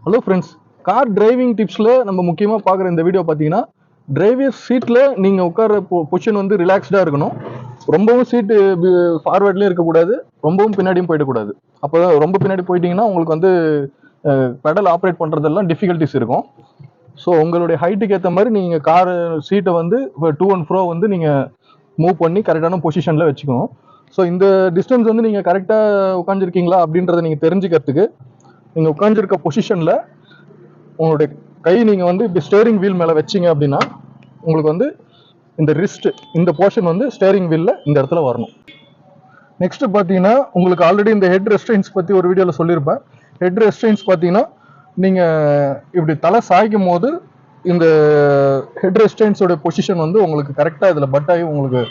Hello friends, car driving டிப்ஸில் நம்ம முக்கியமாக பார்க்குற இந்த வீடியோ பார்த்தீங்கன்னா, டிரைவர் சீட்டில் நீங்கள் உட்கார பொசிஷன் வந்து ரிலாக்ஸ்டாக இருக்கணும். ரொம்பவும் சீட்டு ஃபார்வேர்ட்லேயும் இருக்கக்கூடாது, ரொம்பவும் பின்னாடியும் போயிடக்கூடாது. அப்போ தான் ரொம்ப பின்னாடி போயிட்டீங்கன்னா உங்களுக்கு வந்து பெடல் ஆப்ரேட் பண்ணுறதெல்லாம் டிஃபிகல்ட்டிஸ் இருக்கும். ஸோ உங்களுடைய ஹைட்டுக்கு ஏற்ற மாதிரி நீங்கள் கார் சீட்டை வந்து டூ அண்ட் ஃப்ரோ வந்து நீங்கள் மூவ் பண்ணி கரெக்டான பொசிஷனில் வச்சுக்கணும். ஸோ இந்த டிஸ்டன்ஸ் வந்து நீங்கள் கரெக்டாக உட்காந்துருக்கீங்களா அப்படின்றத நீங்கள் தெரிஞ்சுக்கிறதுக்கு நீங்கள் உட்காந்துருக்க பொசிஷனில் உங்களுடைய கை நீங்கள் வந்து இப்படி ஸ்டேரிங் வீல் மேலே வச்சிங்க அப்படின்னா உங்களுக்கு வந்து இந்த ரிஸ்ட் இந்த போர்ஷன் வந்து ஸ்டேரிங் வீலில் இந்த இடத்துல வரணும். நெக்ஸ்ட் பார்த்தீங்கன்னா உங்களுக்கு ஆல்ரெடி இந்த ஹெட் ரெஸ்ட்ரெயின்ஸ் பற்றி ஒரு வீடியோவில் சொல்லியிருப்பேன். ஹெட் ரெஸ்ட்ரெயின்ஸ் பார்த்தீங்கன்னா நீங்கள் இப்படி தலை சாய்க்கும் போது இந்த ஹெட் ரெஸ்ட்ரெயின்ஸோட பொசிஷன் வந்து உங்களுக்கு கரெக்டாக இதில் பட் ஆகி உங்களுக்கு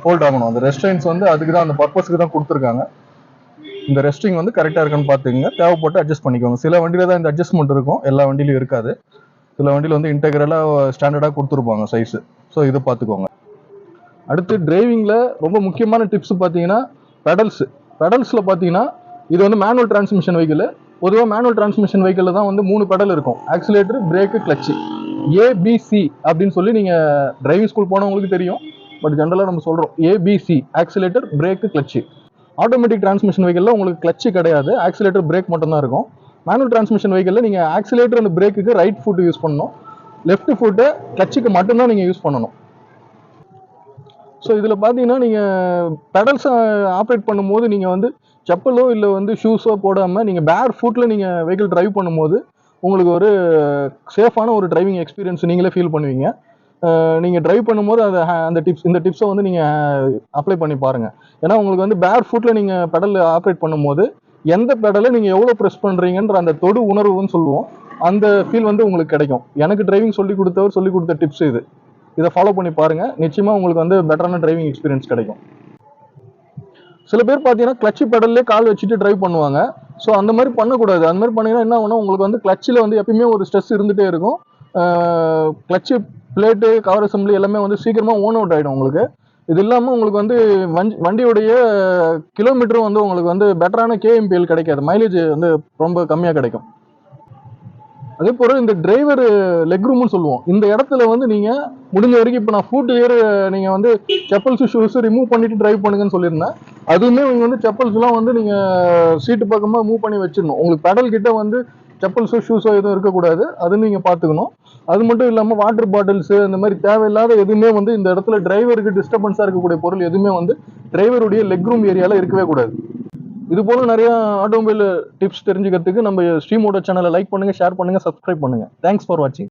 ஹோல்ட் ஆகணும். அந்த ரெஸ்ட்ரெயின்ஸ் வந்து அதுக்கு தான், அந்த பர்பஸ்க்கு தான் கொடுத்துருக்காங்க. இந்த ரெஸ்டிங் வந்து கரெக்டாக இருக்குன்னு பார்த்துக்கங்க, தேவைப்பட்டு அட்ஜஸ்ட் பண்ணிக்கோங்க. சில வண்டியில் தான் இந்த அட்ஜஸ்ட்மெண்ட் இருக்கும், எல்லா வண்டியிலும் இருக்காது. சில வண்டியில் வந்து இன்டெகிரலாக ஸ்டாண்டர்டாக கொடுத்துருப்பாங்க சைஸு. ஸோ இதை பார்த்துக்கோங்க. அடுத்து டிரைவிங்கில் ரொம்ப முக்கியமான டிப்ஸ் பார்த்தீங்கன்னா பெடல்ஸில் பார்த்தீங்கன்னா இது வந்து மேனுவல் டிரான்ஸ்மிஷன் வெஹிக்கிள். பொதுவாக மேனுவல் டிரான்ஸ்மிஷன் வெஹிக்கிளில் தான் வந்து 3 பெடல் இருக்கும்: ஆக்சிலேட்டர், பிரேக்கு, கிளச்சு. ஏபிசி அப்படின்னு சொல்லி நீங்கள் டிரைவிங் ஸ்கூல் போனவங்களுக்கு தெரியும். பட் ஜென்ரலாக நம்ம சொல்கிறோம் ABC: accelerator, brake, clutch. Automatic transmission வெஹிக்கிளில் உங்களுக்கு கிளச்சு கிடையாது, ஆக்சிலேட்டர், பிரேக் மட்டும் தான் இருக்கும். மேனுவல் டிரான்ஸ்மிஷன் வெஹிக்கிளில் நீங்கள் ஆக்சிலேட்டர் அண்ட் பிரேக்குக்கு ரைட் ஃபுட் யூஸ் பண்ணணும், லெஃப்ட் ஃபுட்டை கிளச்சுக்கு மட்டும்தான் நீங்கள் யூஸ் பண்ணணும். ஸோ இதில் பார்த்தீங்கன்னா நீங்கள் பெடல்ஸை ஆப்ரேட் பண்ணும்போது நீங்கள் வந்து செப்பலோ இல்லை வந்து ஷூஸோ போடாமல் நீங்கள் பேர் ஃபுட்டில் நீங்கள் வெஹிக்கிள் டிரைவ் பண்ணும்போது உங்களுக்கு ஒரு சேஃபான ஒரு டிரைவிங் எக்ஸ்பீரியன்ஸ் நீங்களே ஃபீல் பண்ணுவீங்க. நீங்கள் டிரைவ் பண்ணும்போது அந்த இந்த டிப்ஸை வந்து நீங்கள் அப்ளை பண்ணி பாருங்கள். ஏன்னா உங்களுக்கு வந்து பேர் ஃபுட்டில் நீங்கள் பெடல் ஆப்ரேட் பண்ணும்போது எந்த பெடலை நீங்கள் எவ்வளோ ப்ரெஸ் பண்ணுறீங்கன்ற அந்த தொடு உணர்வுன்னு சொல்லுவோம், அந்த ஃபீல் வந்து உங்களுக்கு கிடைக்கும். எனக்கு டிரைவிங் சொல்லிக் கொடுத்த டிப்ஸ் இதை ஃபாலோ பண்ணி பாருங்கள். நிச்சயமாக உங்களுக்கு வந்து பெட்டரான டிரைவிங் எக்ஸ்பீரியன்ஸ் கிடைக்கும். சில பேர் பார்த்தீங்கன்னா கிளச்சு பெடல்லே கால் வச்சுட்டு டிரைவ் பண்ணுவாங்க. ஸோ அந்த மாதிரி பண்ணக்கூடாது. அந்த மாதிரி பண்ணிங்கன்னா என்ன ஆகும்னா உங்களுக்கு வந்து கிளச்சில் வந்து எப்பயுமே ஒரு ஸ்ட்ரெஸ் இருந்துகிட்டே இருக்கும். கிளச்சு பிளேட்டு, கவர் அசம்பிளி எல்லாமே வந்து சீக்கிரமாக ஓன் அவுட் ஆகிடும் உங்களுக்கு. இது இல்லாமல் உங்களுக்கு வந்து வண்டியுடைய கிலோமீட்டரும் வந்து உங்களுக்கு வந்து பெட்டரான கேஎம்பிஎல் கிடைக்காது, மைலேஜ் வந்து ரொம்ப கம்மியாக கிடைக்கும். அதே போல் இந்த டிரைவர் லெக் ரூம்னு சொல்லுவோம், இந்த இடத்துல வந்து நீங்கள் முடிஞ்ச வரைக்கும் இப்போ நான் ஃபுட் வேறு நீங்கள் வந்து செப்பல்ஸு ஷூஸு ரிமூவ் பண்ணிவிட்டு டிரைவ் பண்ணுங்கன்னு சொல்லியிருந்தேன். அதுவுமே நீங்கள் வந்து செப்பல்ஸ்லாம் வந்து நீங்கள் சீட்டு பக்கமாக மூவ் பண்ணி வச்சிடணும். உங்களுக்கு பெடல் கிட்ட வந்து செப்பல்ஸோ ஷூஸோ எதுவும் இருக்கக்கூடாது, அது நீங்கள் பார்த்துக்கணும். அது மட்டும் இல்லாமல் வாட்டர் பாட்டில்ஸு அந்த மாதிரி தேவையில்லாத எதுவுமே வந்து இந்த இடத்துல டிரைவருக்கு டிஸ்டர்பன்ஸாக இருக்கக்கூடிய பொருள் எதுவுமே வந்து டிரைவருடைய லெக் ரூம் ஏரியாவில் இருக்கவே கூடாது. இது போல நிறைய ஆட்டோமொபைல் டிப்ஸ் தெரிஞ்சுக்கிறதுக்கு நம்ம ஸ்ரீமோட்டோ சேனலை லைக் பண்ணுங்கள், ஷேர் பண்ணுங்கள், சப்ஸ்கிரைப் பண்ணுங்கள். தேங்க்ஸ் ஃபார் வாட்சிங்.